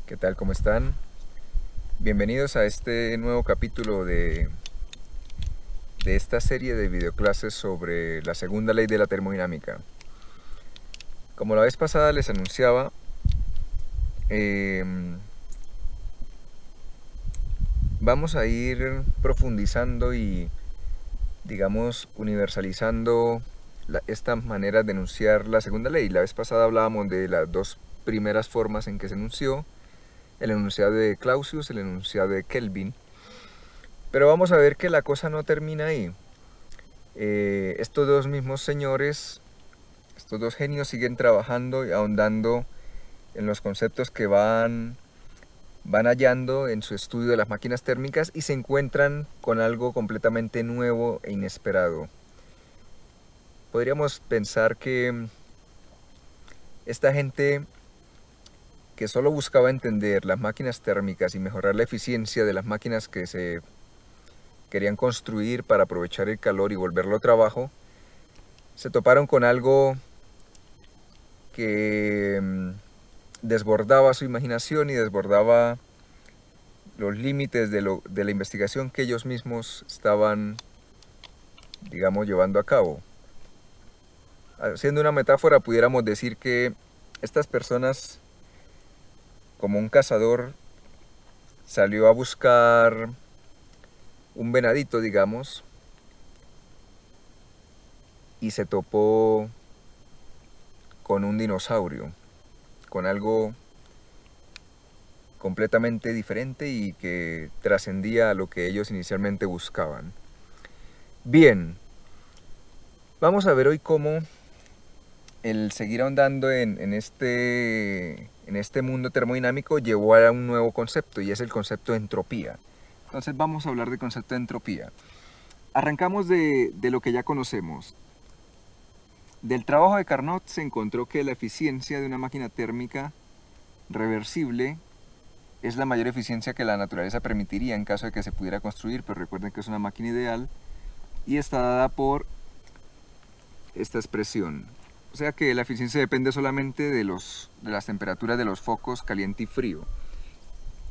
¿Qué tal? ¿Cómo están? Bienvenidos a este nuevo capítulo de esta serie de videoclases sobre la segunda ley de la termodinámica. Como la vez pasada les anunciaba, vamos a ir profundizando y, digamos, universalizando esta manera de enunciar la segunda ley. La vez pasada hablábamos de las dos primeras formas en que se enunció, el enunciado de Clausius, el enunciado de Kelvin. Pero vamos a ver que la cosa no termina ahí. Estos dos mismos señores, estos dos genios siguen trabajando y ahondando en los conceptos que van hallando en su estudio de las máquinas térmicas y se encuentran con algo completamente nuevo e inesperado. Podríamos pensar que esta gente que solo buscaba entender las máquinas térmicas y mejorar la eficiencia de las máquinas que se querían construir para aprovechar el calor y volverlo trabajo, se toparon con algo que desbordaba su imaginación y desbordaba los límites de la investigación que ellos mismos estaban, digamos, llevando a cabo. Haciendo una metáfora, pudiéramos decir que estas personas, como un cazador, salió a buscar un venadito, digamos, y se topó con un dinosaurio, con algo completamente diferente y que trascendía a lo que ellos inicialmente buscaban. Bien, vamos a ver hoy cómo el seguir ahondando en este mundo termodinámico llevó a un nuevo concepto, y es el concepto de entropía. Entonces vamos a hablar del concepto de entropía. Arrancamos de lo que ya conocemos. Del trabajo de Carnot se encontró que la eficiencia de una máquina térmica reversible es la mayor eficiencia que la naturaleza permitiría en caso de que se pudiera construir, pero recuerden que es una máquina ideal y está dada por esta expresión. O sea que la eficiencia depende solamente de las temperaturas de los focos caliente y frío.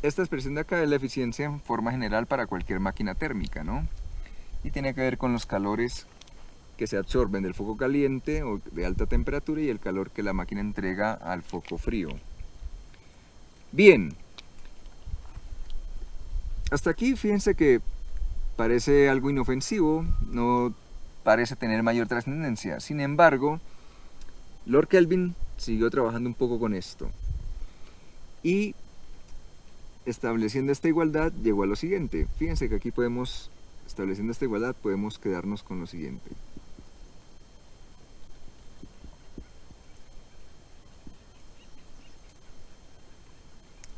Esta expresión de acá es la eficiencia en forma general para cualquier máquina térmica, ¿no? Y tiene que ver con los calores que se absorben del foco caliente o de alta temperatura y el calor que la máquina entrega al foco frío. Bien, hasta aquí fíjense que parece algo inofensivo, no parece tener mayor trascendencia. Sin embargo, Lord Kelvin siguió trabajando un poco con esto y estableciendo esta igualdad llegó a lo siguiente. Fíjense que aquí estableciendo esta igualdad podemos quedarnos con lo siguiente.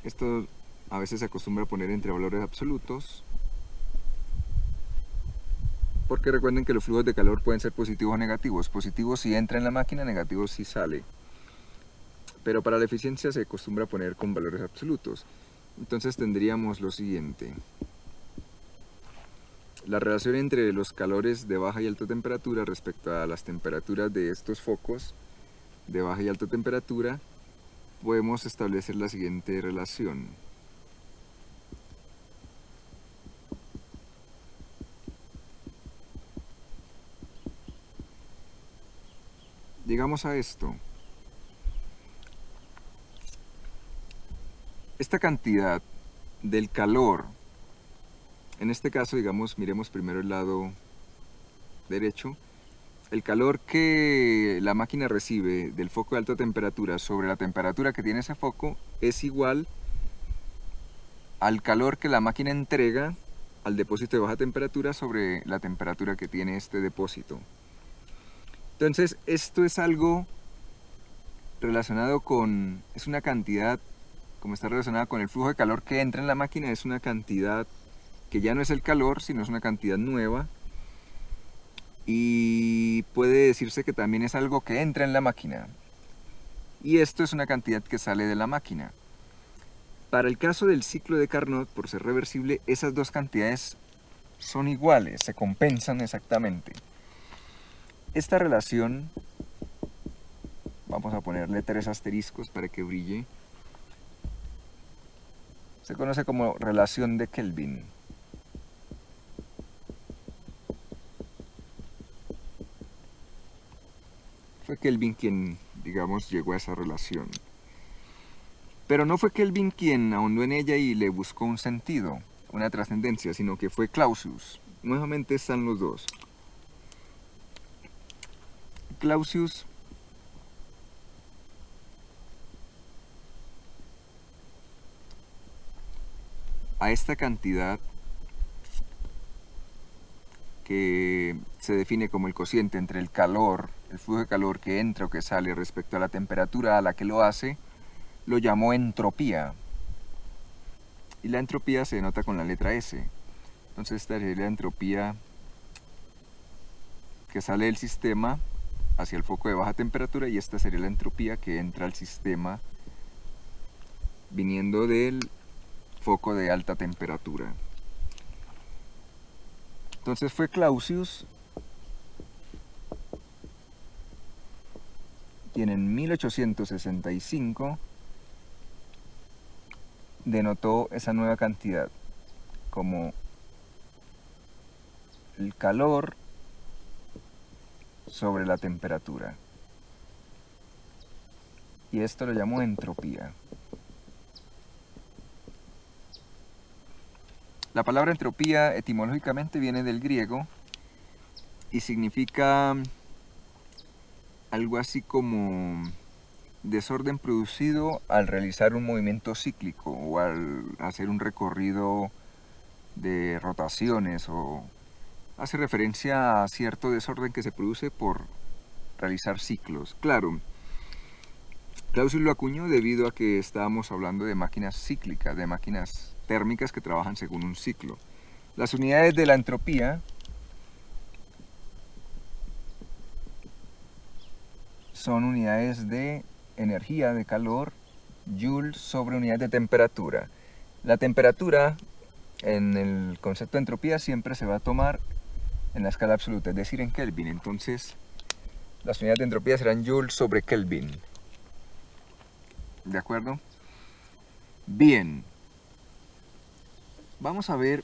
Esto a veces se acostumbra a poner entre valores absolutos, porque recuerden que los flujos de calor pueden ser positivos o negativos. Positivos si entra en la máquina, negativos si sale. Pero para la eficiencia se acostumbra a poner con valores absolutos. Entonces tendríamos lo siguiente. La relación entre los calores de baja y alta temperatura respecto a las temperaturas de estos focos de baja y alta temperatura, podemos establecer la siguiente relación. Llegamos a esto. Esta cantidad del calor, en este caso, digamos, miremos primero el lado derecho, el calor que la máquina recibe del foco de alta temperatura sobre la temperatura que tiene ese foco es igual al calor que la máquina entrega al depósito de baja temperatura sobre la temperatura que tiene este depósito. Entonces, esto es algo relacionado es una cantidad, como está relacionada con el flujo de calor que entra en la máquina, es una cantidad que ya no es el calor, sino es una cantidad nueva. Y puede decirse que también es algo que entra en la máquina. Y esto es una cantidad que sale de la máquina. Para el caso del ciclo de Carnot, por ser reversible, esas dos cantidades son iguales, se compensan exactamente. Esta relación, vamos a ponerle 3 asteriscos para que brille. Se conoce como relación de Kelvin. Fue Kelvin quien, digamos, llegó a esa relación. Pero no fue Kelvin quien ahondó en ella y le buscó un sentido, una trascendencia, sino que fue Clausius. Nuevamente están los dos. Clausius a esta cantidad que se define como el cociente entre el calor, el flujo de calor que entra o que sale respecto a la temperatura a la que lo hace, lo llamó entropía. Y la entropía se denota con la letra S. Entonces esta sería la entropía que sale del sistema hacia el foco de baja temperatura, y esta sería la entropía que entra al sistema viniendo del foco de alta temperatura. Entonces fue Clausius quien en 1865 denotó esa nueva cantidad como el calor sobre la temperatura. Y esto lo llamó entropía. La palabra entropía etimológicamente viene del griego y significa algo así como desorden producido al realizar un movimiento cíclico o al hacer un recorrido de rotaciones, o hace referencia a cierto desorden que se produce por realizar ciclos. Claro, Clausius lo acuñó debido a que estábamos hablando de máquinas cíclicas, de máquinas térmicas que trabajan según un ciclo. Las unidades de la entropía son unidades de energía, de calor, joules sobre unidad de temperatura. La temperatura en el concepto de entropía siempre se va a tomar en la escala absoluta, es decir, en Kelvin. Entonces, las unidades de entropía serán joules sobre Kelvin. ¿De acuerdo? Bien. Vamos a ver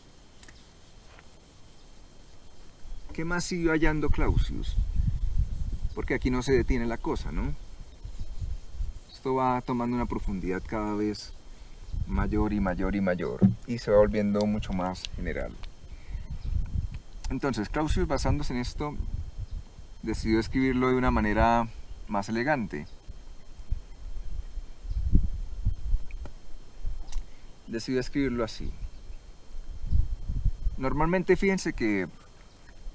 qué más siguió hallando Clausius. Porque aquí no se detiene la cosa, ¿no? Esto va tomando una profundidad cada vez mayor y mayor y mayor, y se va volviendo mucho más general. Entonces, Clausius, basándose en esto, decidió escribirlo de una manera más elegante. Decidió escribirlo así. Normalmente, fíjense que,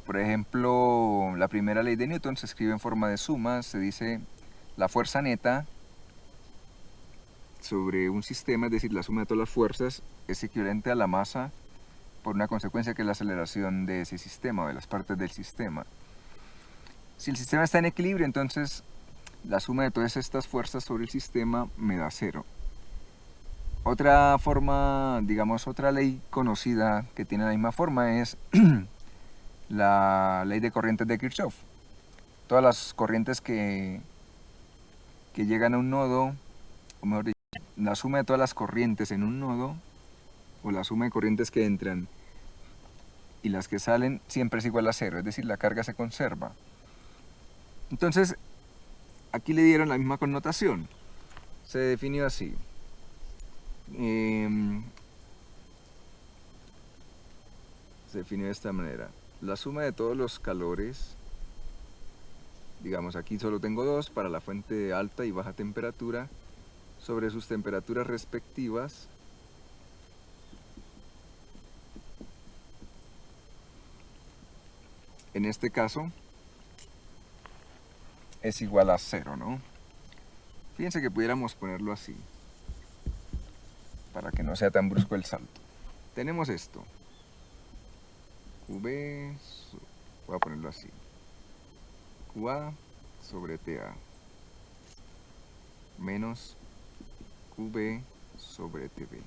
por ejemplo, la primera ley de Newton se escribe en forma de suma. Se dice la fuerza neta sobre un sistema, es decir, la suma de todas las fuerzas, es equivalente a la masa por una consecuencia que es la aceleración de ese sistema o de las partes del sistema. Si el sistema está en equilibrio, entonces la suma de todas estas fuerzas sobre el sistema me da cero. Otra forma, digamos, otra ley conocida que tiene la misma forma es la ley de corrientes de Kirchhoff. Todas las corrientes que llegan a un nodo, o mejor dicho, la suma de todas las corrientes en un nodo, o la suma de corrientes que entran y las que salen, siempre es igual a cero, es decir, la carga se conserva. Entonces, aquí le dieron la misma connotación. Se definió así. Se definió de esta manera. La suma de todos los calores, digamos aquí solo tengo dos, para la fuente de alta y baja temperatura, sobre sus temperaturas respectivas, en este caso es igual a cero, ¿no? Fíjense que pudiéramos ponerlo así, para que no sea tan brusco el salto. Tenemos esto. QB, voy a ponerlo así. QA sobre TA menos QB sobre TV.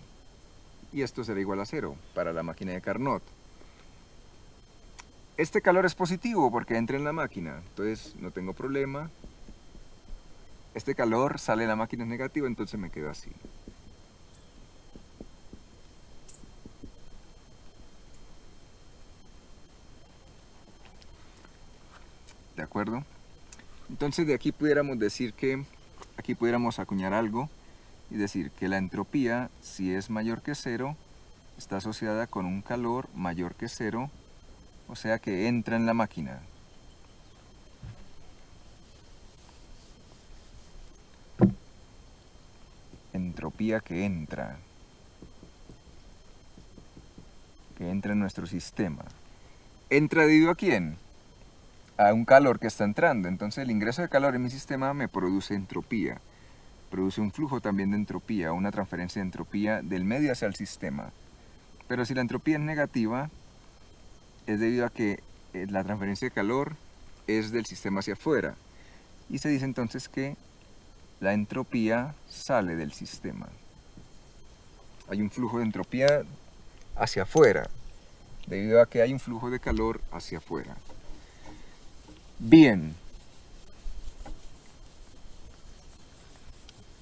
Y esto será igual a cero para la máquina de Carnot. Este calor es positivo porque entra en la máquina, entonces no tengo problema. Este calor sale de la máquina es negativo, entonces me quedo así. ¿de acuerdo? Entonces de aquí pudiéramos decir que, aquí pudiéramos acuñar algo y decir que la entropía, si es mayor que cero, está asociada con un calor mayor que cero, o sea que entra en la máquina. Entropía que entra en nuestro sistema. ¿Entra debido a quién? A un calor que está entrando. Entonces el ingreso de calor en mi sistema me produce entropía. Produce un flujo también de entropía, una transferencia de entropía del medio hacia el sistema. Pero si la entropía es negativa, es debido a que la transferencia de calor es del sistema hacia afuera. Y se dice entonces que la entropía sale del sistema. Hay un flujo de entropía hacia afuera, debido a que hay un flujo de calor hacia afuera. Bien.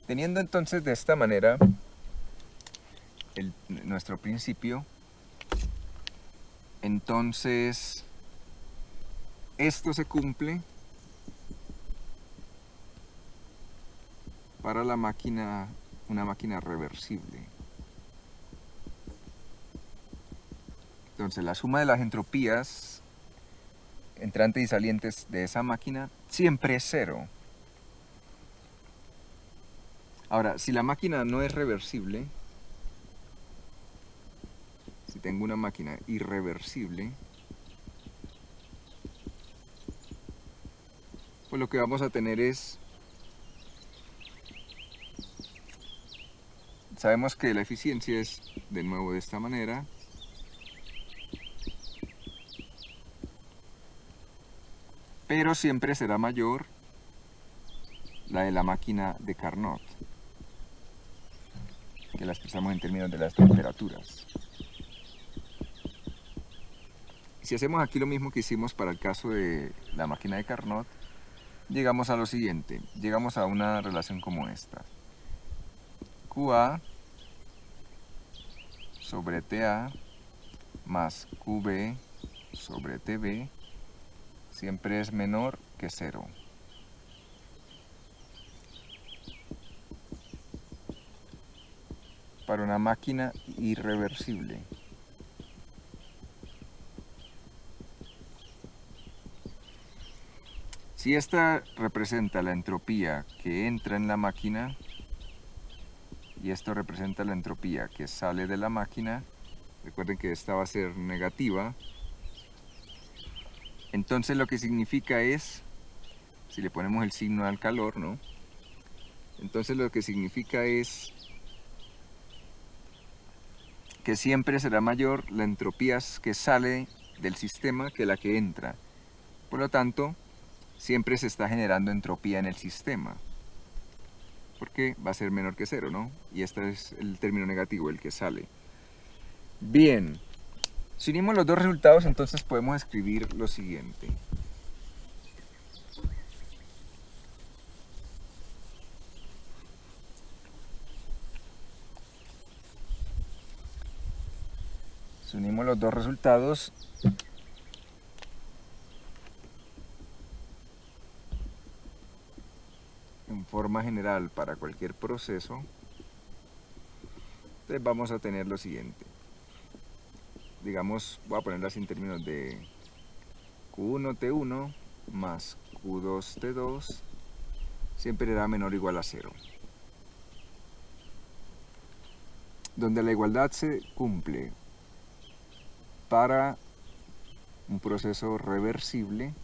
Teniendo entonces de esta manera nuestro principio, entonces esto se cumple para la máquina, una máquina reversible. Entonces la suma de las entropías entrantes y salientes de esa máquina siempre es cero. Ahora, si la máquina no es reversible, si tengo una máquina irreversible, pues lo que vamos a tener es, sabemos que la eficiencia es de nuevo de esta manera, pero siempre será mayor la de la máquina de Carnot, que la expresamos en términos de las temperaturas. Si hacemos aquí lo mismo que hicimos para el caso de la máquina de Carnot, llegamos a lo siguiente, llegamos a una relación como esta. QA sobre TA más QB sobre TB siempre es menor que cero. Para una máquina irreversible. Si esta representa la entropía que entra en la máquina y esto representa la entropía que sale de la máquina, recuerden que esta va a ser negativa, entonces lo que significa es, si le ponemos el signo al calor, ¿no? Entonces lo que significa es que siempre será mayor la entropía que sale del sistema que la que entra. Por lo tanto, siempre se está generando entropía en el sistema, porque va a ser menor que cero, ¿no? Y este es el término negativo, el que sale. Bien, si unimos los dos resultados, entonces podemos escribir lo siguiente. Si unimos los dos resultados, en forma general para cualquier proceso, entonces vamos a tener lo siguiente. Digamos, voy a ponerlo así en términos de Q1T1 más Q2T2 siempre será menor o igual a 0. Donde la igualdad se cumple para un proceso reversible,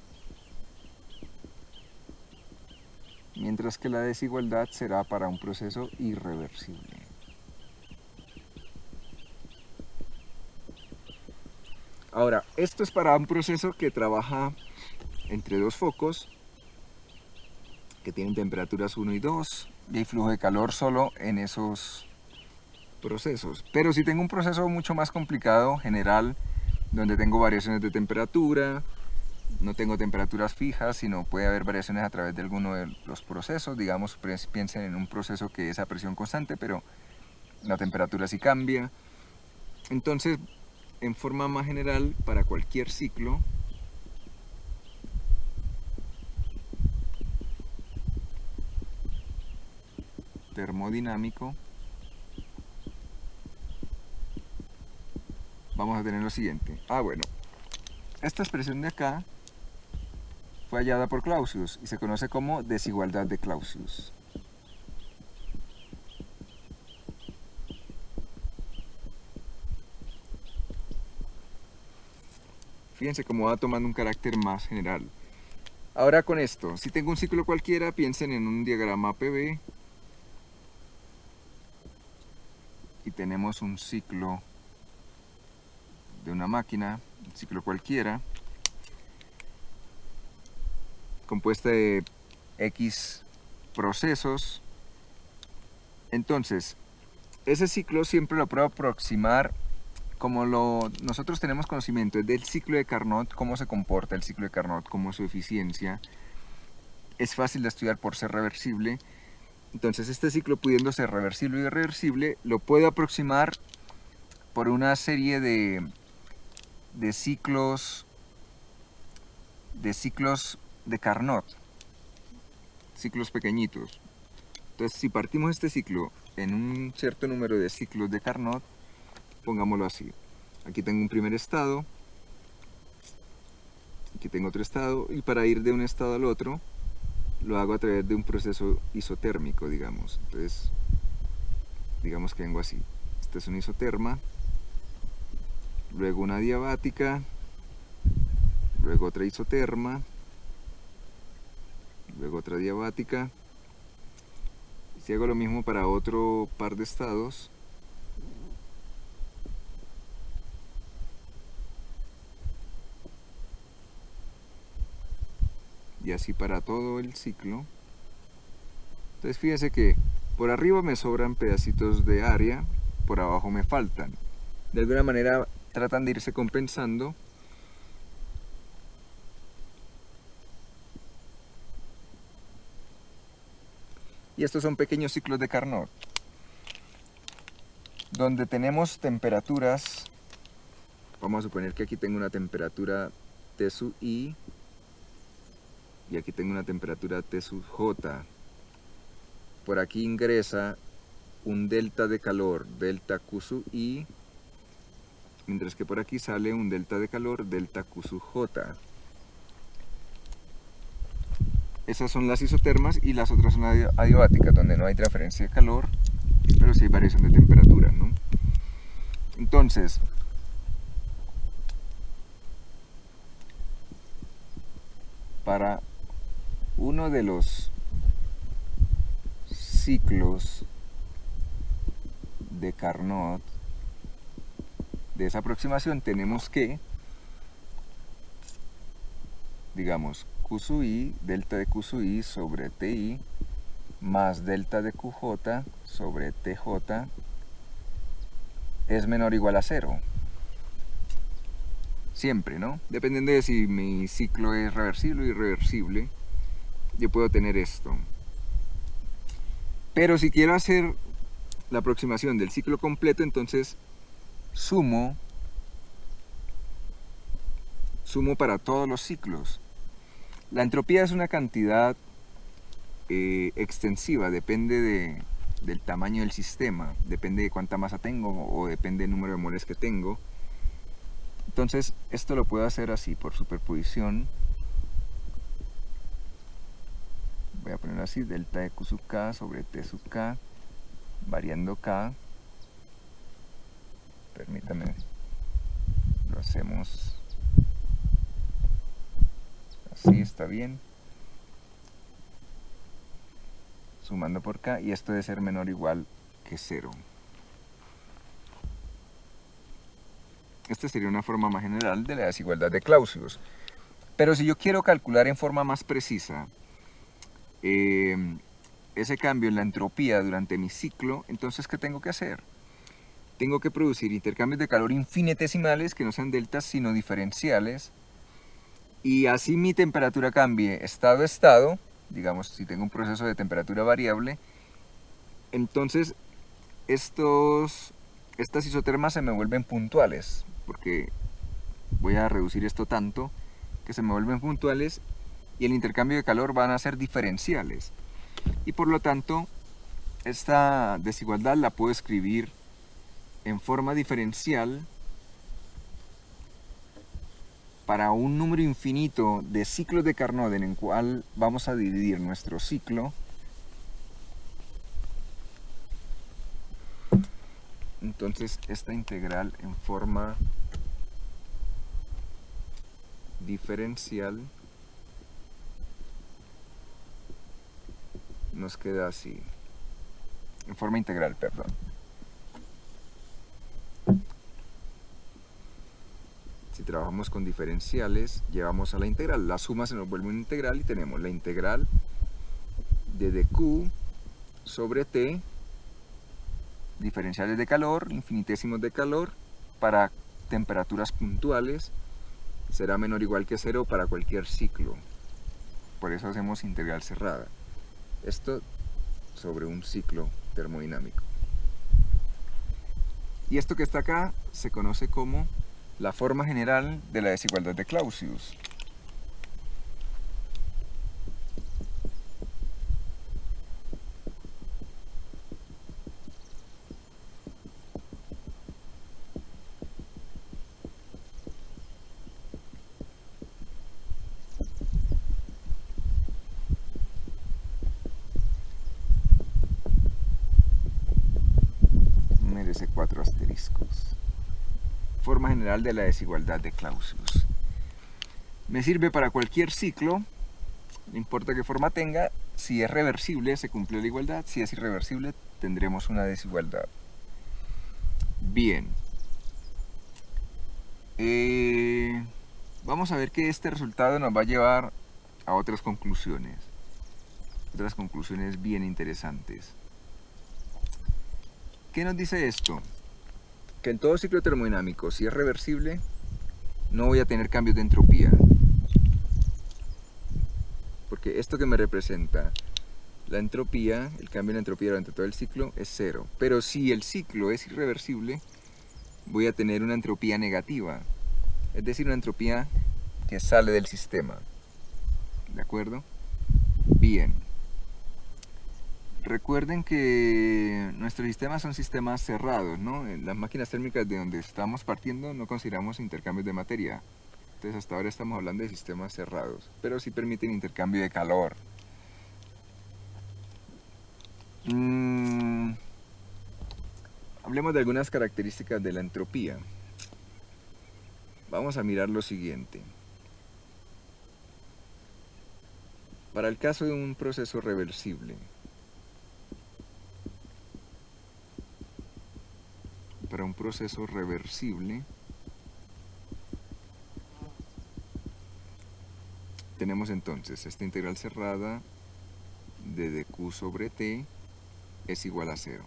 mientras que la desigualdad será para un proceso irreversible. Ahora, esto es para un proceso que trabaja entre dos focos, que tienen temperaturas 1 y 2, y hay flujo de calor solo en esos procesos. Pero si tengo un proceso mucho más complicado, general, donde tengo variaciones de temperatura, no tengo temperaturas fijas, sino puede haber variaciones a través de alguno de los procesos. Digamos, piensen en un proceso que es a presión constante, pero la temperatura sí cambia. Entonces, en forma más general, para cualquier ciclo, termodinámico, vamos a tener lo siguiente. Bueno, esta expresión de acá fue hallada por Clausius y se conoce como desigualdad de Clausius. Fíjense cómo va tomando un carácter más general. Ahora con esto, si tengo un ciclo cualquiera, piensen en un diagrama PV y tenemos un ciclo de una máquina, un ciclo cualquiera, compuesta de X procesos. Entonces, ese ciclo siempre lo puedo aproximar como nosotros tenemos conocimiento del ciclo de Carnot, cómo se comporta el ciclo de Carnot, cómo es su eficiencia. Es fácil de estudiar por ser reversible. Entonces este ciclo, pudiendo ser reversible y irreversible, lo puedo aproximar por una serie de ciclos de Carnot, ciclos pequeñitos. Entonces, si partimos este ciclo en un cierto número de ciclos de Carnot, pongámoslo así. Aquí tengo un primer estado, aquí tengo otro estado, y para ir de un estado al otro, lo hago a través de un proceso isotérmico, digamos. Entonces, digamos que vengo así. Esta es una isoterma, luego una diabática, luego otra isoterma, luego otra diabática. Si hago lo mismo para otro par de estados, y así para todo el ciclo. Entonces fíjense que por arriba me sobran pedacitos de área, por abajo me faltan. De alguna manera tratan de irse compensando. Y estos son pequeños ciclos de Carnot, donde tenemos temperaturas. Vamos a suponer que aquí tengo una temperatura T sub I y aquí tengo una temperatura T sub J. Por aquí ingresa un delta de calor, delta Q sub I, mientras que por aquí sale un delta de calor, delta Q sub J. Esas son las isotermas, y las otras son adiabáticas, donde no hay transferencia de calor, pero sí hay variación de temperatura, ¿no? Entonces, para uno de los ciclos de Carnot de esa aproximación, tenemos que, digamos, Q sub I, delta de Q sub I sobre TI, más delta de QJ sobre TJ es menor o igual a 0. Siempre, ¿no? Dependiendo de si mi ciclo es reversible o irreversible, yo puedo tener esto. Pero si quiero hacer la aproximación del ciclo completo, entonces sumo para todos los ciclos. La entropía es una cantidad extensiva, depende del tamaño del sistema, depende de cuánta masa tengo o depende del número de moles que tengo. Entonces esto lo puedo hacer así, por superposición. Voy a poner así, delta de Q sub K sobre T sub K, variando K. Permítame, lo hacemos así, está bien. Sumando por K, y esto debe ser menor o igual que 0. Esta sería una forma más general de la desigualdad de Clausius. Pero si yo quiero calcular en forma más precisa ese cambio en la entropía durante mi ciclo, entonces ¿qué tengo que hacer? Tengo que producir intercambios de calor infinitesimales, que no sean deltas sino diferenciales, y así mi temperatura cambie estado a estado. Digamos, si tengo un proceso de temperatura variable, entonces estas isotermas se me vuelven puntuales, porque voy a reducir esto tanto que se me vuelven puntuales, y el intercambio de calor van a ser diferenciales, y por lo tanto esta desigualdad la puedo escribir en forma diferencial para un número infinito de ciclos de Carnot en el cual vamos a dividir nuestro ciclo. Entonces esta integral en forma diferencial nos queda así, en forma integral, perdón. Si trabajamos con diferenciales, llevamos a la integral. La suma se nos vuelve una integral y tenemos la integral de dq sobre t, diferenciales de calor, infinitesimos de calor, para temperaturas puntuales, será menor o igual que 0 para cualquier ciclo. Por eso hacemos integral cerrada. Esto sobre un ciclo termodinámico. Y esto que está acá se conoce como la forma general de la desigualdad de Clausius. Merece 4 asteriscos. Forma general de la desigualdad de Clausius. Me sirve para cualquier ciclo, no importa qué forma tenga. Si es reversible, se cumple la igualdad. Si es irreversible, tendremos una desigualdad. Bien. Vamos a ver que este resultado nos va a llevar a otras conclusiones bien interesantes. ¿Qué nos dice esto? Que en todo ciclo termodinámico, si es reversible, no voy a tener cambios de entropía. Porque esto que me representa la entropía, el cambio en entropía durante todo el ciclo, es 0. Pero si el ciclo es irreversible, voy a tener una entropía negativa. Es decir, una entropía que sale del sistema. ¿De acuerdo? Bien. Recuerden que nuestros sistemas son sistemas cerrados, ¿no? En las máquinas térmicas de donde estamos partiendo no consideramos intercambios de materia. Entonces hasta ahora estamos hablando de sistemas cerrados, pero sí permiten intercambio de calor. Hablemos de algunas características de la entropía. Vamos a mirar lo siguiente. Para el caso de un proceso reversible, tenemos entonces esta integral cerrada de dq sobre t es igual a 0.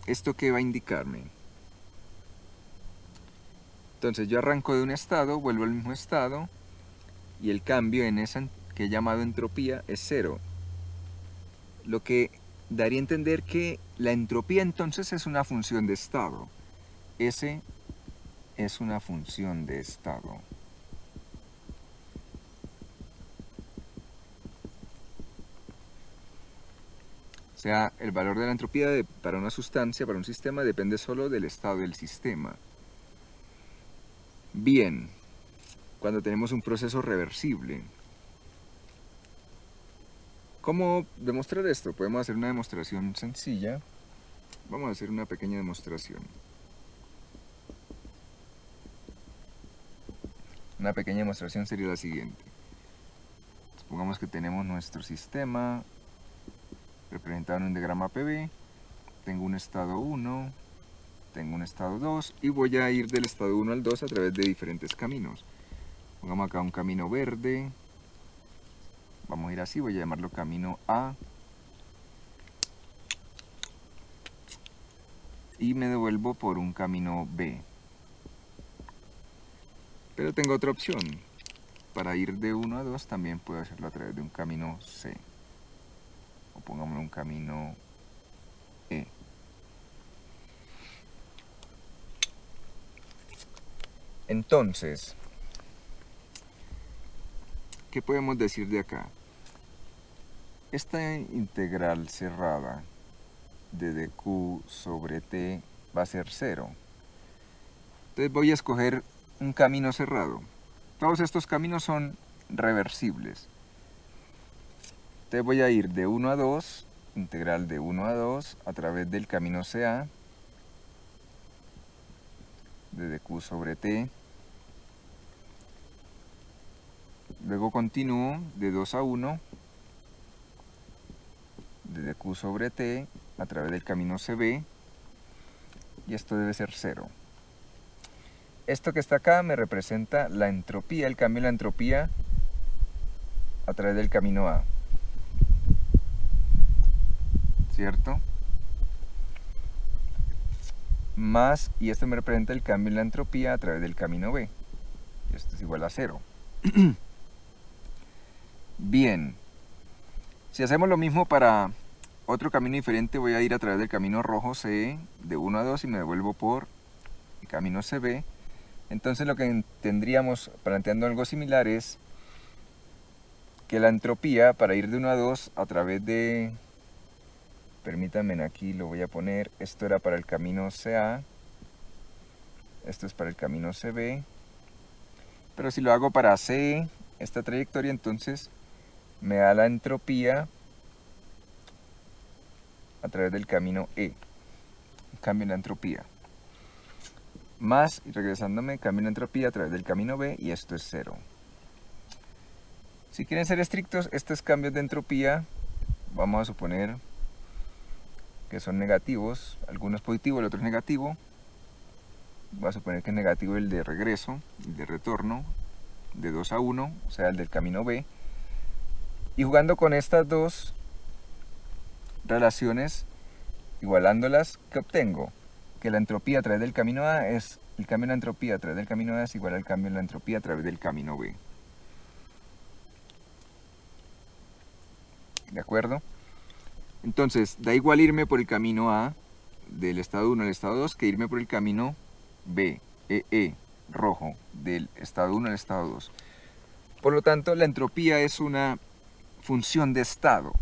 ¿Esto qué va a indicarme? Entonces yo arranco de un estado, vuelvo al mismo estado, y el cambio en esa que he llamado entropía es 0. Lo que daría a entender que la entropía entonces es una función de estado. S es una función de estado. O sea, el valor de la entropía para una sustancia, para un sistema, depende solo del estado del sistema. Bien, cuando tenemos un proceso reversible. ¿Cómo demostrar esto? Podemos hacer una demostración sencilla. Vamos a hacer una pequeña demostración. Una pequeña demostración sería la siguiente. Supongamos que tenemos nuestro sistema representado en un diagrama PV. Tengo un estado 1, tengo un estado 2 y voy a ir del estado 1 al 2 a través de diferentes caminos. Pongamos acá un camino verde. Vamos a ir así, voy a llamarlo camino A. Y me devuelvo por un camino B. Pero tengo otra opción. Para ir de 1 a 2 también puedo hacerlo a través de un camino C. O pongámoslo un camino E. Entonces, ¿qué podemos decir de acá? Esta integral cerrada de dq sobre t va a ser 0. Entonces voy a escoger un camino cerrado. Todos estos caminos son reversibles. Entonces voy a ir de 1 a 2, integral de 1 a 2, a través del camino CA, de dq sobre t. Luego continúo de 2 a 1, de dq sobre t, a través del camino CB, y esto debe ser 0. Esto que está acá me representa la entropía, el cambio en la entropía a través del camino A. ¿Cierto? Más, y esto me representa el cambio en la entropía a través del camino B. Y esto es igual a 0. Bien. Si hacemos lo mismo para otro camino diferente, voy a ir a través del camino rojo CE de 1 a 2 y me devuelvo por el camino CB. Entonces lo que tendríamos planteando algo similar es que la entropía para ir de 1 a 2 a través de, permítanme, aquí lo voy a poner, esto era para el camino CA, esto es para el camino CB, pero si lo hago para CE, esta trayectoria, entonces me da la entropía a través del camino E, cambio en la entropía. Más, y regresándome, cambio la entropía a través del camino B, y esto es 0. Si quieren ser estrictos, estos cambios de entropía, vamos a suponer que son negativos, algunos positivos, el otro es negativo. Voy a suponer que es negativo el de regreso, el de retorno, de 2 a 1, o sea, el del camino B. Y jugando con estas dos relaciones, igualándolas, ¿qué obtengo? Que la entropía a través del camino A es, el cambio en la entropía a través del camino A es igual al cambio en la entropía a través del camino B. ¿De acuerdo? Entonces, da igual irme por el camino A, del estado 1 al estado 2, que irme por el camino B, rojo, del estado 1 al estado 2. Por lo tanto, la entropía es una función de estado.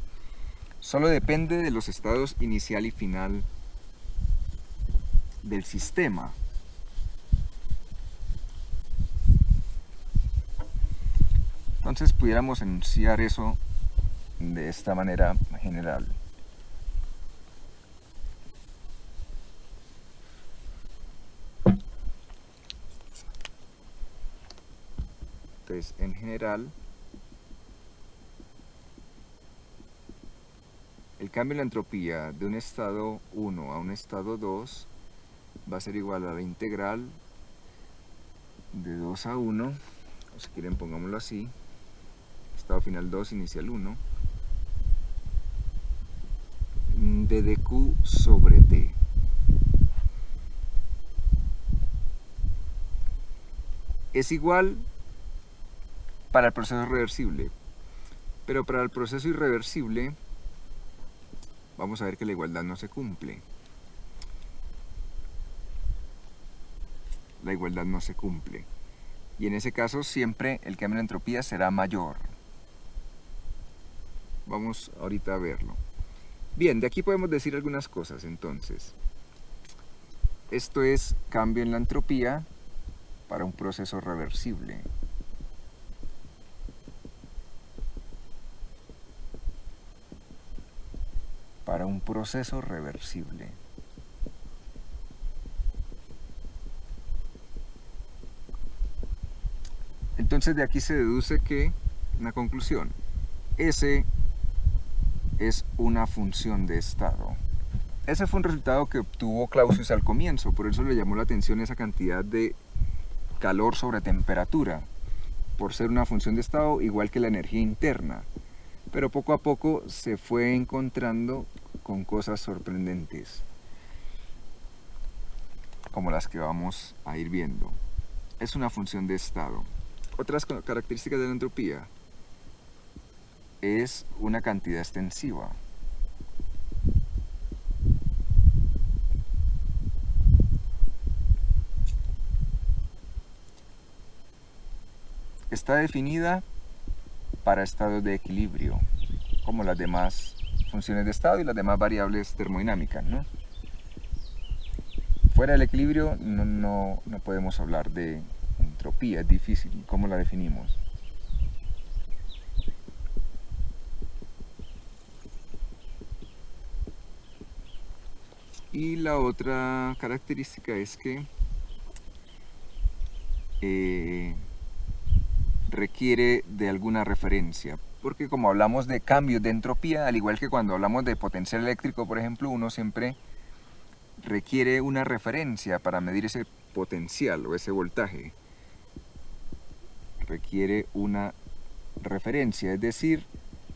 Solo depende de los estados inicial y final del sistema. Entonces pudiéramos enunciar eso de esta manera general. Entonces, en general, el cambio en la entropía de un estado 1 a un estado 2 va a ser igual a la integral de 2 a 1, o si quieren pongámoslo así, estado final 2, inicial 1, de dq sobre t. Es igual para el proceso reversible, pero para el proceso irreversible vamos a ver que la igualdad no se cumple. La igualdad no se cumple. Y en ese caso siempre el cambio de entropía será mayor. Vamos ahorita a verlo. Bien, de aquí podemos decir algunas cosas entonces. Esto es cambio en la entropía para un proceso reversible. Para un proceso reversible. Entonces de aquí se deduce que, una conclusión, S es una función de estado. Ese fue un resultado que obtuvo Clausius al comienzo, por eso le llamó la atención esa cantidad de calor sobre temperatura, por ser una función de estado igual que la energía interna. Pero poco a poco se fue encontrando con cosas sorprendentes, como las que vamos a ir viendo. Es una función de estado. Otras características de la entropía: es una cantidad extensiva. Está definida para estados de equilibrio, como las demás funciones de estado y las demás variables termodinámicas, ¿no? Fuera del equilibrio no podemos hablar de entropía, es difícil. ¿Cómo la definimos? Y la otra característica es que requiere de alguna referencia, porque como hablamos de cambios de entropía, al igual que cuando hablamos de potencial eléctrico, por ejemplo, uno siempre requiere una referencia para medir ese potencial o ese voltaje. Requiere una referencia, es decir,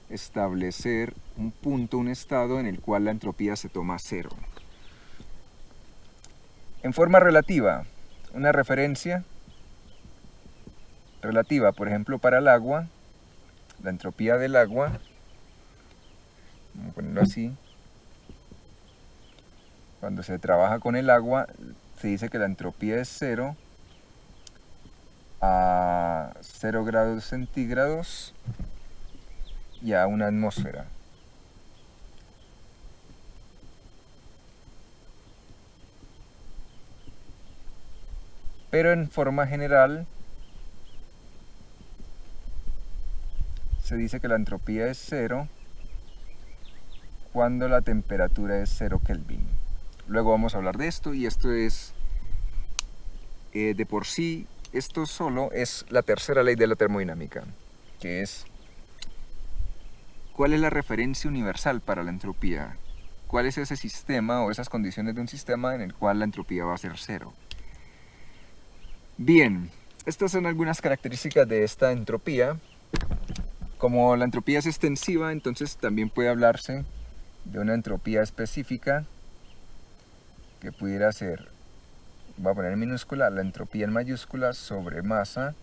establecer un punto, un estado en el cual la entropía se toma cero. En forma relativa, una referencia relativa, por ejemplo, para el agua, la entropía del agua, vamos a ponerlo así, cuando se trabaja con el agua, se dice que la entropía es 0 a 0 grados centígrados y a una atmósfera. Pero en forma general, se dice que la entropía es 0 cuando la temperatura es 0 Kelvin. Luego vamos a hablar de esto, y esto es, de por sí, esto solo es la tercera ley de la termodinámica, que es, ¿cuál es la referencia universal para la entropía? ¿Cuál es ese sistema o esas condiciones de un sistema en el cual la entropía va a ser 0? Bien, estas son algunas características de esta entropía. Como la entropía es extensiva, entonces también puede hablarse de una entropía específica que pudiera ser, voy a poner en minúscula, la entropía en mayúscula sobre masa,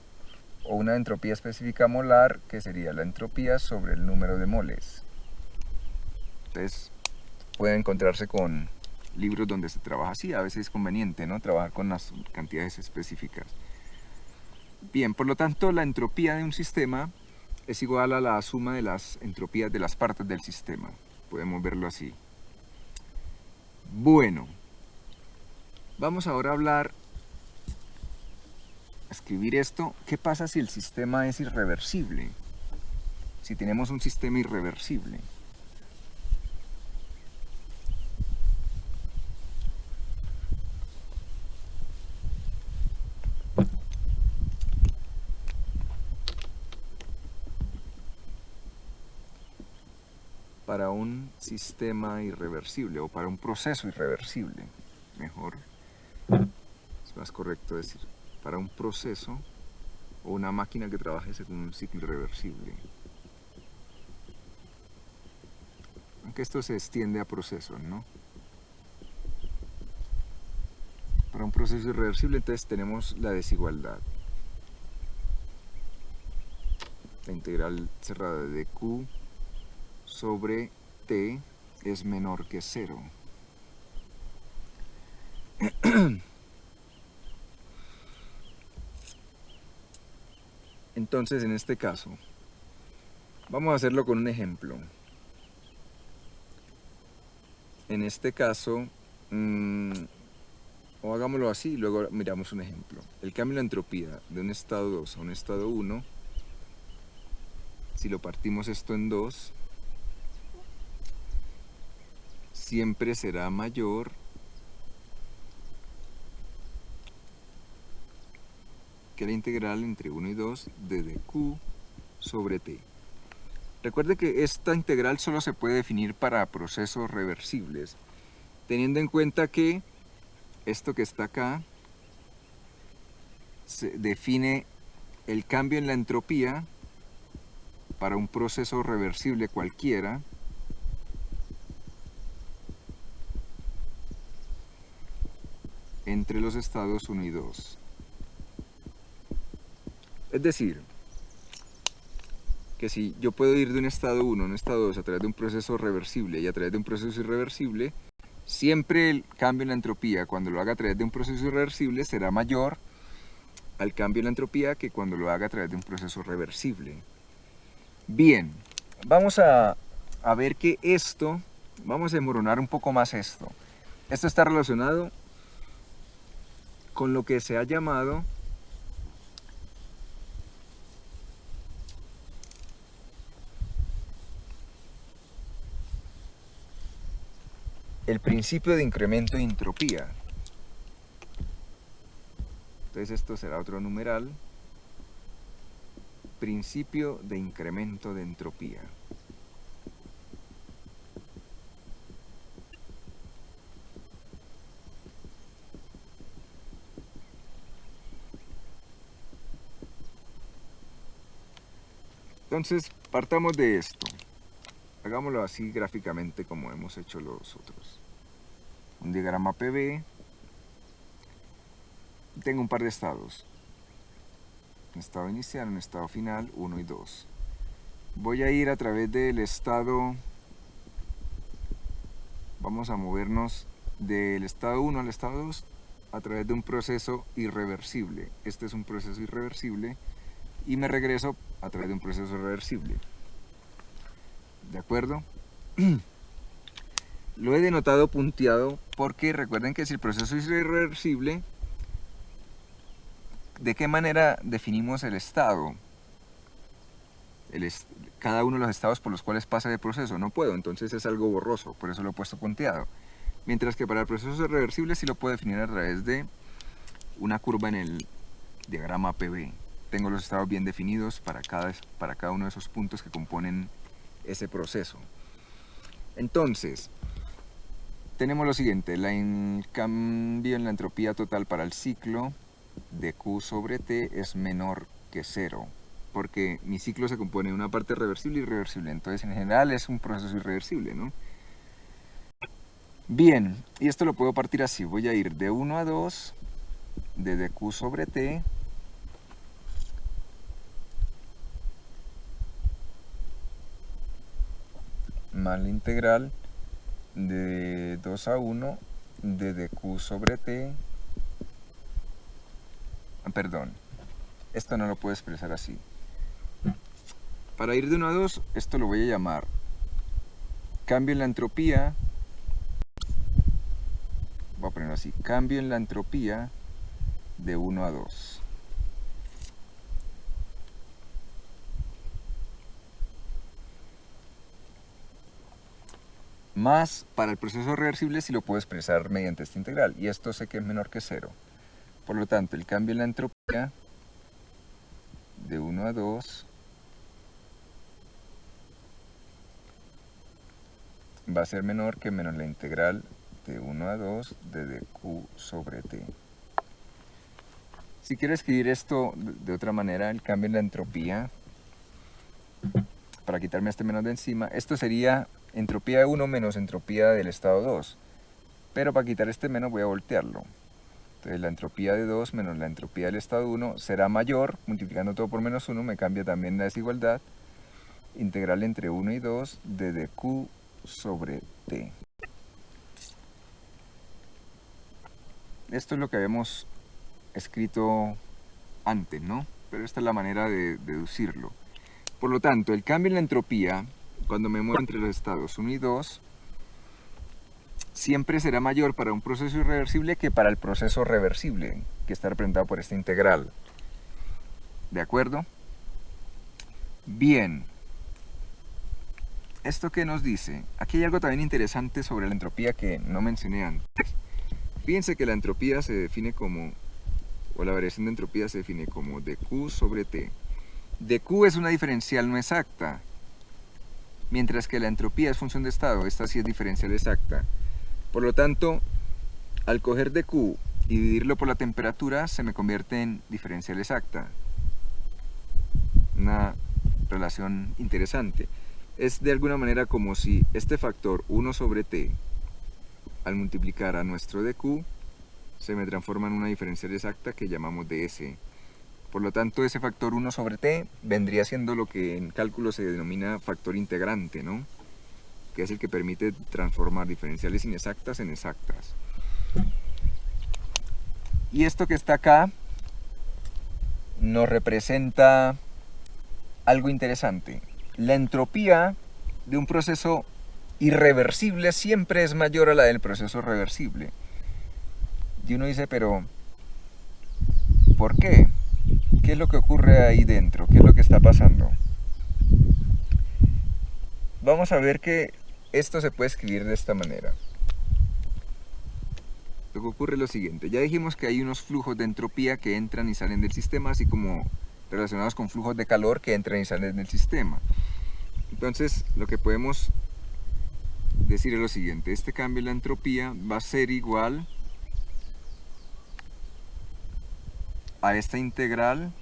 o una entropía específica molar, que sería la entropía sobre el número de moles. Entonces, puede encontrarse con libros donde se trabaja así. A veces es conveniente, ¿no?, trabajar con las cantidades específicas. Bien, por lo tanto, la entropía de un sistema es igual a la suma de las entropías de las partes del sistema. Podemos verlo así. Bueno, vamos ahora a hablar, a escribir esto. ¿Qué pasa si el sistema es irreversible? Si tenemos un sistema irreversible. Para un sistema irreversible, o para un proceso irreversible, mejor, es más correcto decir, para un proceso o una máquina que trabaje según un ciclo irreversible. Aunque esto se extiende a procesos, ¿no? Para un proceso irreversible, entonces tenemos la desigualdad. La integral cerrada de Q sobre T es menor que 0. Entonces, en este caso, vamos a hacerlo con un ejemplo. En este caso, o hagámoslo así, luego miramos un ejemplo. El cambio de entropía de un estado 2 a un estado 1, si lo partimos esto en 2, siempre será mayor que la integral entre 1 y 2 de dq sobre t. Recuerde que esta integral solo se puede definir para procesos reversibles, teniendo en cuenta que esto que está acá se define el cambio en la entropía para un proceso reversible cualquiera, entre los estados 1 y 2. Es decir, que si yo puedo ir de un estado 1 a un estado 2 a través de un proceso reversible y a través de un proceso irreversible, siempre el cambio en la entropía cuando lo haga a través de un proceso irreversible será mayor al cambio en la entropía que cuando lo haga a través de un proceso reversible. Bien, vamos a ver que esto, vamos a desmoronar un poco más esto. Esto está relacionado con lo que se ha llamado el principio de incremento de entropía. Entonces esto será otro numeral, principio de incremento de entropía. Entonces, partamos de esto. Hagámoslo así gráficamente como hemos hecho los otros. Un diagrama PV. Tengo un par de estados. Un estado inicial, un estado final, 1 y 2. Voy a ir a través del estado, vamos a movernos del estado 1 al estado 2 a través de un proceso irreversible. Este es un proceso irreversible y me regreso a través de un proceso reversible. ¿De acuerdo? Lo he denotado punteado porque recuerden que si el proceso es irreversible, ¿de qué manera definimos el estado? Cada uno de los estados por los cuales pasa el proceso. No puedo, entonces es algo borroso, por eso lo he puesto punteado. Mientras que para el proceso reversible sí lo puedo definir a través de una curva en el diagrama PV. Tengo los estados bien definidos para cada uno de esos puntos que componen ese proceso. Entonces, tenemos lo siguiente, el cambio en la entropía total para el ciclo de Q sobre T es menor que 0, porque mi ciclo se compone de una parte reversible y irreversible, entonces en general es un proceso irreversible, ¿no? Bien, y esto lo puedo partir así, voy a ir de 1 a 2, de dq sobre t, más la integral de 2 a 1, de dq sobre t, perdón, esto no lo puedo expresar así. Para ir de 1 a 2, esto lo voy a llamar cambio en la entropía, voy a ponerlo así, cambio en la entropía de 1 a 2. Más para el proceso reversible si lo puedo expresar mediante esta integral, y esto sé que es menor que 0. Por lo tanto, el cambio en la entropía de 1 a 2 va a ser menor que menos la integral de 1 a 2 de dq sobre t. Si quiero escribir esto de otra manera, el cambio en la entropía, para quitarme este menos de encima, esto sería entropía de 1 menos entropía del estado 2. Pero para quitar este menos voy a voltearlo. Entonces la entropía de 2 menos la entropía del estado 1 será mayor, multiplicando todo por menos 1, me cambia también la desigualdad, integral entre 1 y 2 de dq sobre t. Esto es lo que habíamos escrito antes, ¿no? Pero esta es la manera de deducirlo. Por lo tanto, el cambio en la entropía, cuando me muevo entre los estados 1 y 2, siempre será mayor para un proceso irreversible que para el proceso reversible, que está representado por esta integral. ¿De acuerdo? Bien. ¿Esto qué nos dice? Aquí hay algo también interesante sobre la entropía que no mencioné antes. Fíjense que la entropía se define como, o la variación de entropía se define como dq sobre t. dq es una diferencial no exacta, mientras que la entropía es función de estado, esta sí es diferencial exacta. Por lo tanto, al coger dq y dividirlo por la temperatura, se me convierte en diferencial exacta. Una relación interesante. Es de alguna manera como si este factor 1 sobre t, al multiplicar a nuestro dq, se me transforma en una diferencial exacta que llamamos ds. Por lo tanto, ese factor 1 sobre t vendría siendo lo que en cálculo se denomina factor integrante, ¿no? Que es el que permite transformar diferenciales inexactas en exactas. Y esto que está acá nos representa algo interesante. la entropía de un proceso irreversible siempre es mayor a la del proceso reversible. Y uno dice, pero ¿por qué? ¿Qué es lo que ocurre ahí dentro? ¿Qué es lo que está pasando? Vamos a ver que esto se puede escribir de esta manera. Lo que ocurre es lo siguiente. Ya dijimos que hay unos flujos de entropía que entran y salen del sistema, así como relacionados con flujos de calor que entran y salen del sistema. Entonces, lo que podemos decir es lo siguiente. Este cambio en la entropía va a ser igual a esta integral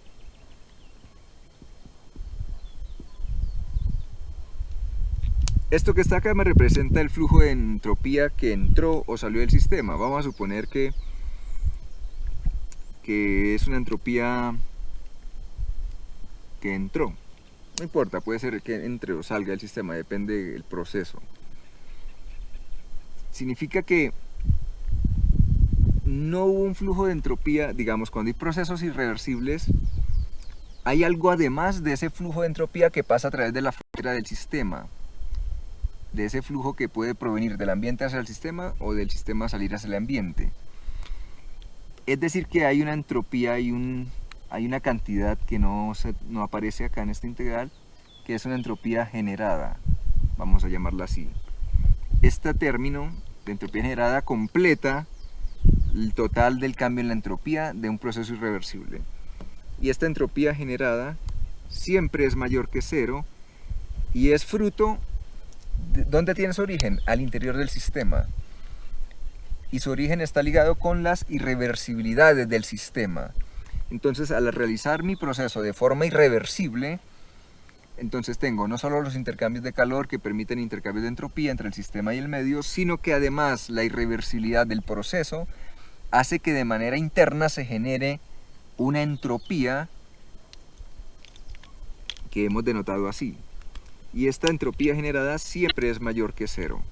esto que está acá me representa el flujo de entropía que entró o salió del sistema. Vamos a suponer que es una entropía que entró. No importa, puede ser que entre o salga del sistema, depende del proceso. Significa que no hubo un flujo de entropía, digamos, cuando hay procesos irreversibles, hay algo además de ese flujo de entropía que pasa a través de la frontera del sistema. De ese flujo que puede provenir del ambiente hacia el sistema o del sistema salir hacia el ambiente. Es decir que hay una entropía, hay una cantidad que no aparece acá en esta integral, que es una entropía generada, vamos a llamarla así. Este término de entropía generada completa el total del cambio en la entropía de un proceso irreversible. Y esta entropía generada siempre es mayor que cero y es fruto. ¿Dónde tiene su origen? Al interior del sistema. Y su origen está ligado con las irreversibilidades del sistema. Entonces, al realizar mi proceso de forma irreversible, entonces tengo no solo los intercambios de calor que permiten intercambios de entropía entre el sistema y el medio, sino que además la irreversibilidad del proceso hace que de manera interna se genere una entropía que hemos denotado así. Y esta entropía generada siempre es mayor que cero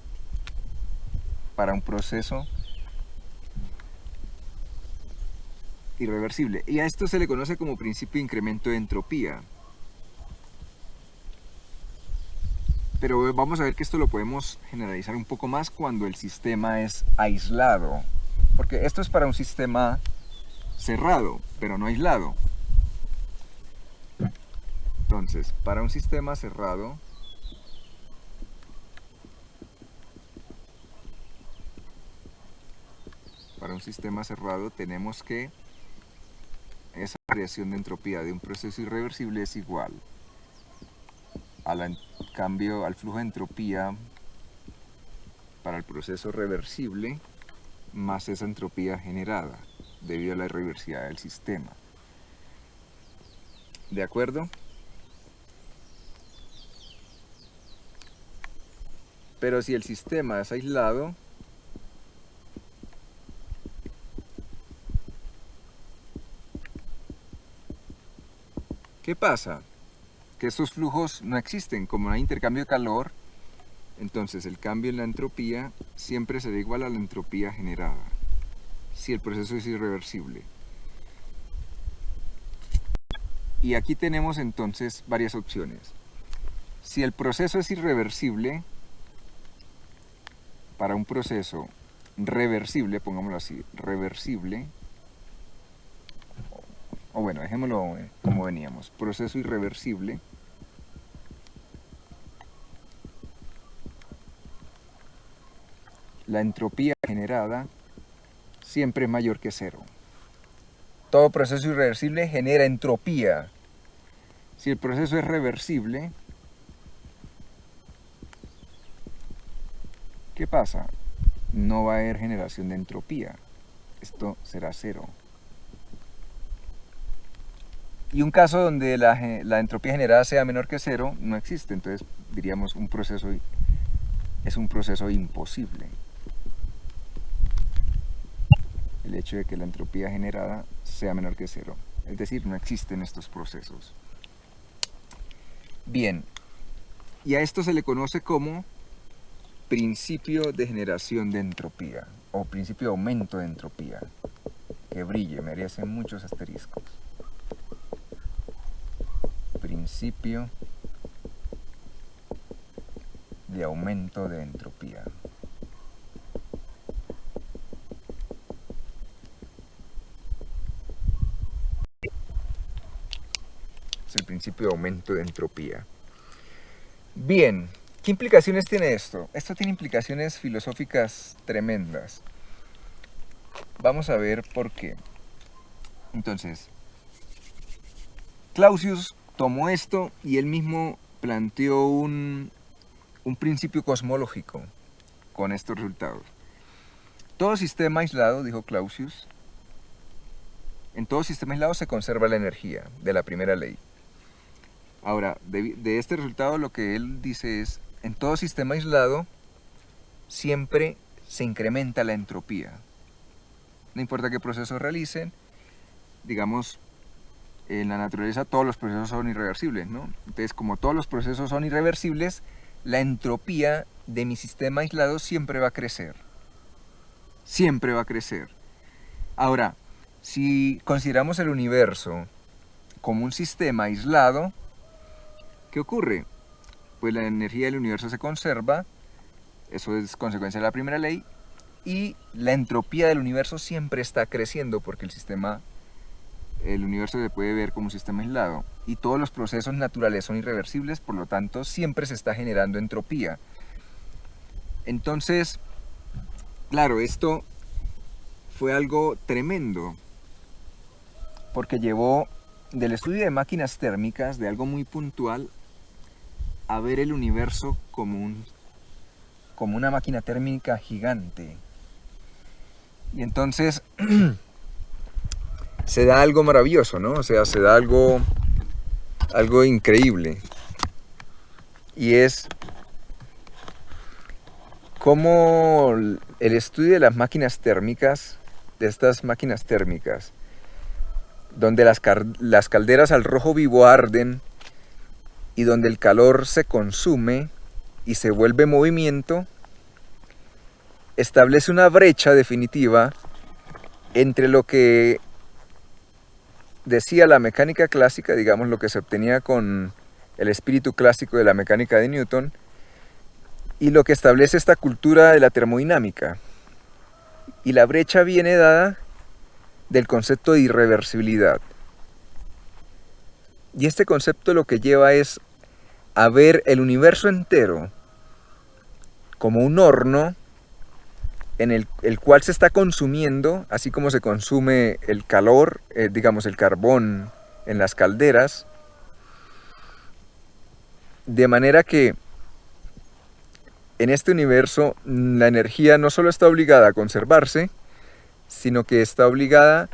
para un proceso irreversible. Y a esto se le conoce como principio de incremento de entropía. Pero vamos a ver que esto lo podemos generalizar un poco más cuando el sistema es aislado. Porque esto es para un sistema cerrado, pero no aislado. Entonces, para un sistema cerrado, tenemos que esa variación de entropía de un proceso irreversible es igual al flujo de entropía para el proceso reversible más esa entropía generada debido a la irreversibilidad del sistema. ¿De acuerdo? Pero si el sistema es aislado, ¿qué pasa? Que estos flujos no existen. Como no hay intercambio de calor, entonces el cambio en la entropía siempre será igual a la entropía generada, si el proceso es irreversible. Y aquí tenemos entonces varias opciones. Si el proceso es irreversible, para un proceso reversible, pongámoslo así, reversible, o bueno, dejémoslo como veníamos, proceso irreversible, la entropía generada siempre es mayor que cero. Todo proceso irreversible genera entropía. Si el proceso es reversible, ¿qué pasa? No va a haber generación de entropía. Esto será cero. Y un caso donde la entropía generada sea menor que cero no existe. Entonces diríamos es un proceso imposible. El hecho de que la entropía generada sea menor que cero. Es decir, no existen estos procesos. Bien, y a esto se le conoce como principio de generación de entropía o principio de aumento de entropía. Que brille, merecen muchos asteriscos. Principio de aumento de entropía. Es el principio de aumento de entropía. Bien, ¿qué implicaciones tiene esto? Esto tiene implicaciones filosóficas tremendas. Vamos a ver por qué. Entonces, Clausius tomó esto y él mismo planteó un principio cosmológico con estos resultados. Todo sistema aislado, dijo Clausius, en todo sistema aislado se conserva la energía de la primera ley. Ahora, de este resultado lo que él dice es, en todo sistema aislado siempre se incrementa la entropía. No importa qué procesos realicen, digamos, en la naturaleza todos los procesos son irreversibles, ¿no? Entonces, como todos los procesos son irreversibles, la entropía de mi sistema aislado siempre va a crecer. Siempre va a crecer. Ahora, si consideramos el universo como un sistema aislado, ¿qué ocurre? Pues la energía del universo se conserva, eso es consecuencia de la primera ley, y la entropía del universo siempre está creciendo porque el universo se puede ver como un sistema aislado y todos los procesos naturales son irreversibles, por lo tanto siempre se está generando entropía. Entonces, claro, esto fue algo tremendo porque llevó del estudio de máquinas térmicas, de algo muy puntual, a ver el universo como una máquina térmica gigante. Y entonces se da algo maravilloso, ¿no? O sea, se da algo increíble. Y es cómo el estudio de las máquinas térmicas, de estas máquinas térmicas, donde las calderas al rojo vivo arden y donde el calor se consume y se vuelve movimiento, establece una brecha definitiva entre lo que decía la mecánica clásica, digamos lo que se obtenía con el espíritu clásico de la mecánica de Newton, y lo que establece esta cultura de la termodinámica. Y la brecha viene dada del concepto de irreversibilidad. Y este concepto lo que lleva es a ver el universo entero como un horno en el cual se está consumiendo, así como se consume el calor, digamos el carbón en las calderas, de manera que en este universo la energía no solo está obligada a conservarse, sino que está obligada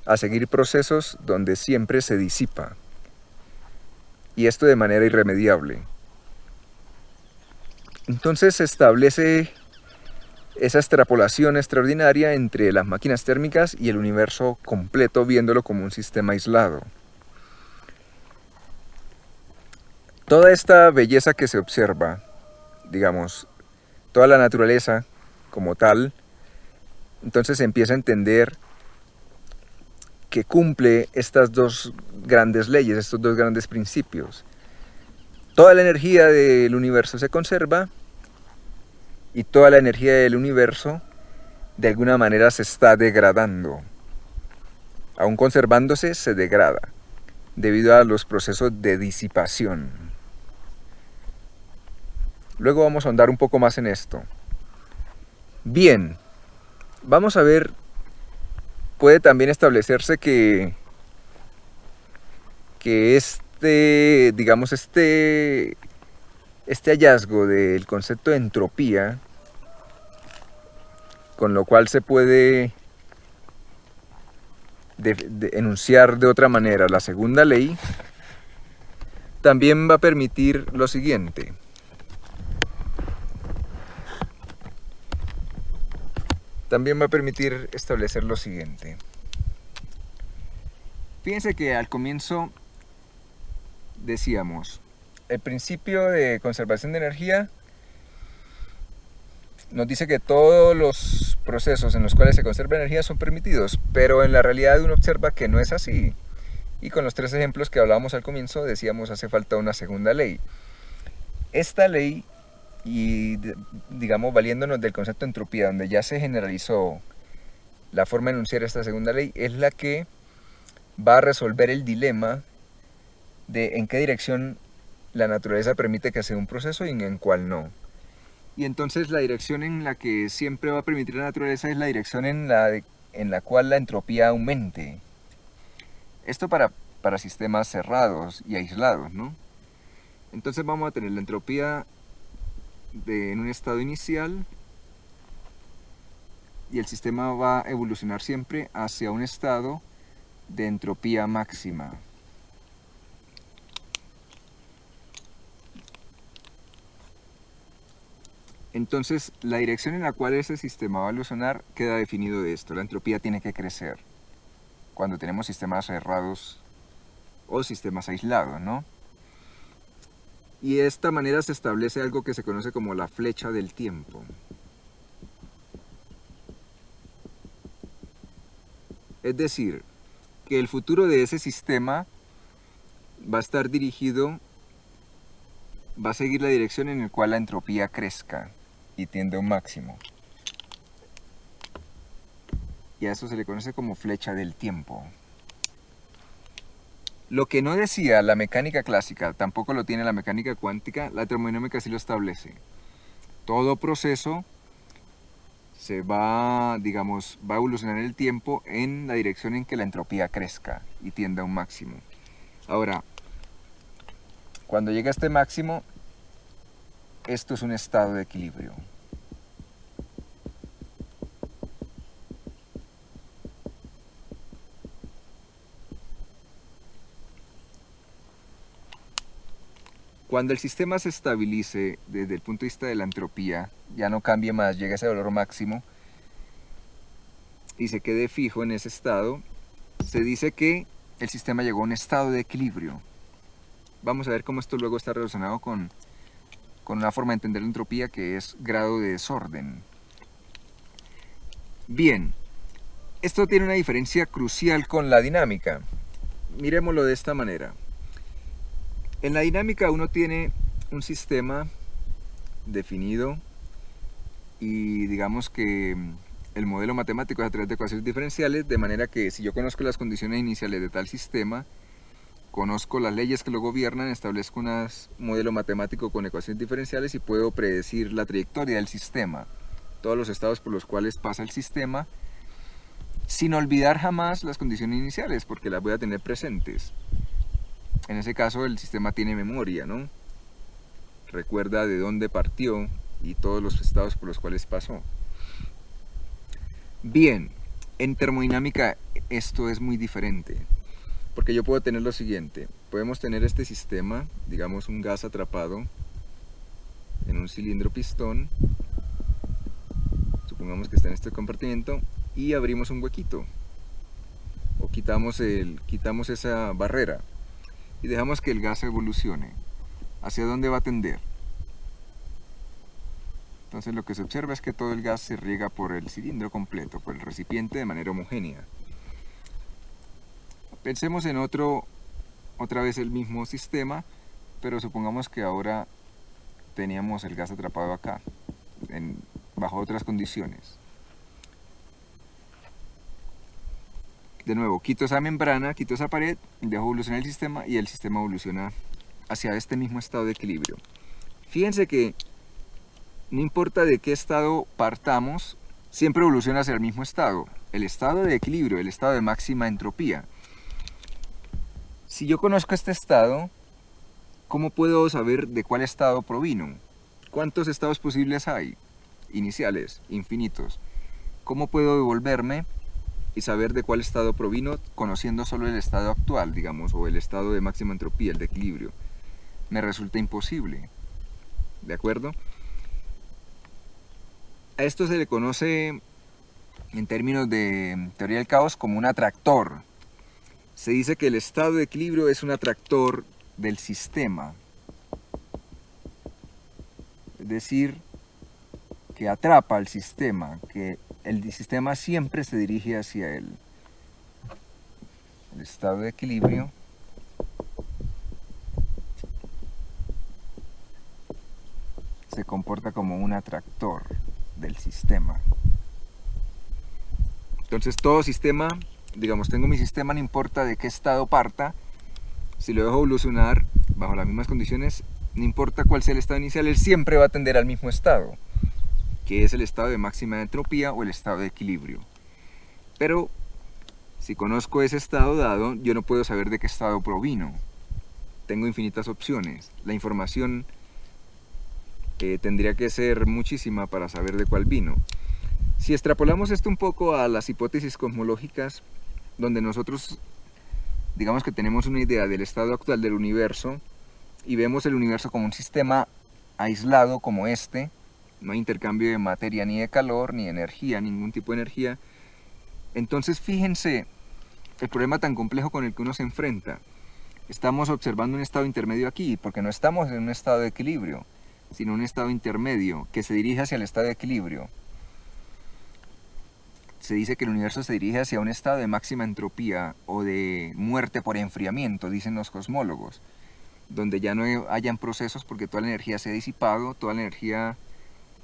a seguir procesos donde siempre se disipa. Y esto de manera irremediable. Entonces se establece esa extrapolación extraordinaria entre las máquinas térmicas y el universo completo, viéndolo como un sistema aislado. Toda esta belleza que se observa, digamos, toda la naturaleza como tal, entonces se empieza a entender que cumple estas dos grandes leyes, estos dos grandes principios. Toda la energía del universo se conserva y toda la energía del universo de alguna manera se está degradando. Aún conservándose, se degrada debido a los procesos de disipación. Luego vamos a ahondar un poco más en esto. Bien, vamos a ver, puede también establecerse que digamos, este hallazgo del concepto de entropía, con lo cual se puede enunciar de otra manera la segunda ley, también va a permitir lo siguiente. También va a permitir establecer lo siguiente. Fíjense que al comienzo decíamos, el principio de conservación de energía nos dice que todos los procesos en los cuales se conserva energía son permitidos, pero en la realidad uno observa que no es así. Y con los tres ejemplos que hablábamos al comienzo decíamos hace falta una segunda ley. Esta ley y digamos valiéndonos del concepto de entropía, donde ya se generalizó la forma de enunciar esta segunda ley, es la que va a resolver el dilema de en qué dirección la naturaleza permite que sea un proceso y en cuál no. Y entonces la dirección en la que siempre va a permitir la naturaleza es la dirección en la cual la entropía aumente. Esto para sistemas cerrados y aislados, ¿no? Entonces vamos a tener la entropía en un estado inicial y el sistema va a evolucionar siempre hacia un estado de entropía máxima. Entonces, la dirección en la cual ese sistema va a evolucionar queda definido de esto. La entropía tiene que crecer cuando tenemos sistemas cerrados o sistemas aislados, ¿no? Y de esta manera se establece algo que se conoce como la flecha del tiempo. Es decir, que el futuro de ese sistema va a estar dirigido, va a seguir la dirección en la cual la entropía crezca y tiende a un máximo. Y a eso se le conoce como flecha del tiempo. Lo que no decía la mecánica clásica, tampoco lo tiene la mecánica cuántica, la termodinámica sí lo establece. Todo proceso va a evolucionar en el tiempo en la dirección en que la entropía crezca y tienda a un máximo. Ahora, cuando llega a este máximo, esto es un estado de equilibrio. Cuando el sistema se estabilice desde el punto de vista de la entropía, ya no cambie más, llega a ese valor máximo y se quede fijo en ese estado, se dice que el sistema llegó a un estado de equilibrio. Vamos a ver cómo esto luego está relacionado con una forma de entender la entropía que es grado de desorden. Bien, esto tiene una diferencia crucial con la dinámica. Miremoslo de esta manera. En la dinámica uno tiene un sistema definido y digamos que el modelo matemático es a través de ecuaciones diferenciales, de manera que si yo conozco las condiciones iniciales de tal sistema, conozco las leyes que lo gobiernan, establezco un modelo matemático con ecuaciones diferenciales y puedo predecir la trayectoria del sistema, todos los estados por los cuales pasa el sistema, sin olvidar jamás las condiciones iniciales, porque las voy a tener presentes. En ese caso el sistema tiene memoria, ¿no? Recuerda de dónde partió y todos los estados por los cuales pasó. Bien, en termodinámica esto es muy diferente, porque yo puedo tener lo siguiente. Podemos tener este sistema, digamos un gas atrapado en un cilindro pistón, supongamos que está en este compartimento, y abrimos un huequito, o quitamos esa barrera, y dejamos que el gas evolucione. ¿Hacia dónde va a tender? Entonces lo que se observa es que todo el gas se riega por el cilindro completo, por el recipiente de manera homogénea. Pensemos en otra vez el mismo sistema, pero supongamos que ahora teníamos el gas atrapado acá, bajo otras condiciones. De nuevo, quito esa membrana, quito esa pared, dejo evolucionar el sistema y el sistema evoluciona hacia este mismo estado de equilibrio. Fíjense que no importa de qué estado partamos, siempre evoluciona hacia el mismo estado, el estado de equilibrio, el estado de máxima entropía. Si yo conozco este estado, ¿cómo puedo saber de cuál estado provino? ¿Cuántos estados posibles hay? Iniciales, infinitos. ¿Cómo puedo devolverme y saber de cuál estado provino conociendo solo el estado actual, digamos, o el estado de máxima entropía, el de equilibrio? Me resulta imposible. ¿De acuerdo? A esto se le conoce, en términos de teoría del caos, como un atractor. Se dice que el estado de equilibrio es un atractor del sistema. Es decir, que atrapa al sistema, que el sistema siempre se dirige hacia él. El estado de equilibrio se comporta como un atractor del sistema. Entonces todo sistema, digamos, tengo mi sistema, no importa de qué estado parta, si lo dejo evolucionar bajo las mismas condiciones, no importa cuál sea el estado inicial, él siempre va a tender al mismo estado, que es el estado de máxima entropía o el estado de equilibrio. Pero si conozco ese estado dado, yo no puedo saber de qué estado provino. Tengo infinitas opciones. La información tendría que ser muchísima para saber de cuál vino. Si extrapolamos esto un poco a las hipótesis cosmológicas, donde nosotros digamos que tenemos una idea del estado actual del universo y vemos el universo como un sistema aislado como este, no hay intercambio de materia ni de calor, ni de energía, ningún tipo de energía, entonces fíjense el problema tan complejo con el que uno se enfrenta. Estamos observando un estado intermedio aquí, porque no estamos en un estado de equilibrio, sino un estado intermedio que se dirige hacia el estado de equilibrio. Se dice que el universo se dirige hacia un estado de máxima entropía o de muerte por enfriamiento, dicen los cosmólogos, donde ya no hayan procesos porque toda la energía se ha disipado, toda la energía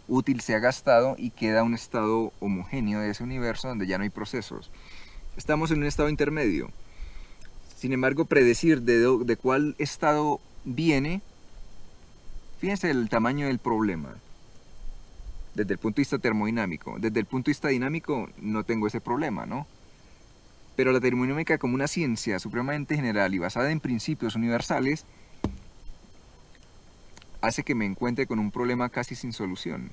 útil se ha gastado y queda un estado homogéneo de ese universo donde ya no hay procesos. Estamos en un estado intermedio. Sin embargo, predecir de cuál estado viene, fíjense el tamaño del problema. Desde el punto de vista termodinámico. Desde el punto de vista dinámico no tengo ese problema, ¿no? Pero la termodinámica como una ciencia supremamente general y basada en principios universales hace que me encuentre con un problema casi sin solución,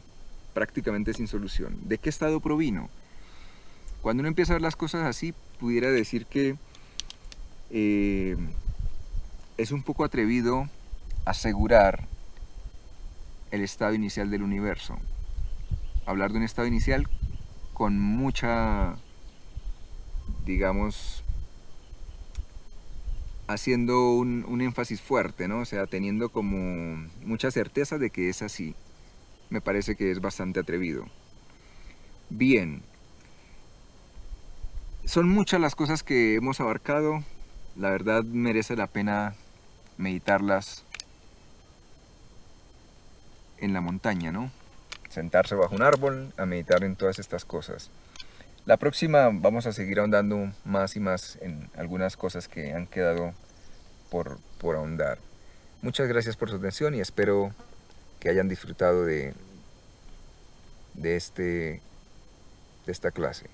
prácticamente sin solución. ¿De qué estado provino? Cuando uno empieza a ver las cosas así, pudiera decir que es un poco atrevido asegurar el estado inicial del universo. Hablar de un estado inicial con mucha, digamos, haciendo un énfasis fuerte, ¿no? O sea, teniendo como mucha certeza de que es así. Me parece que es bastante atrevido. Bien. Son muchas las cosas que hemos abarcado. La verdad merece la pena meditarlas en la montaña, ¿no? Sentarse bajo un árbol a meditar en todas estas cosas. La próxima vamos a seguir ahondando más y más en algunas cosas que han quedado por ahondar. Muchas gracias por su atención y espero que hayan disfrutado de esta clase.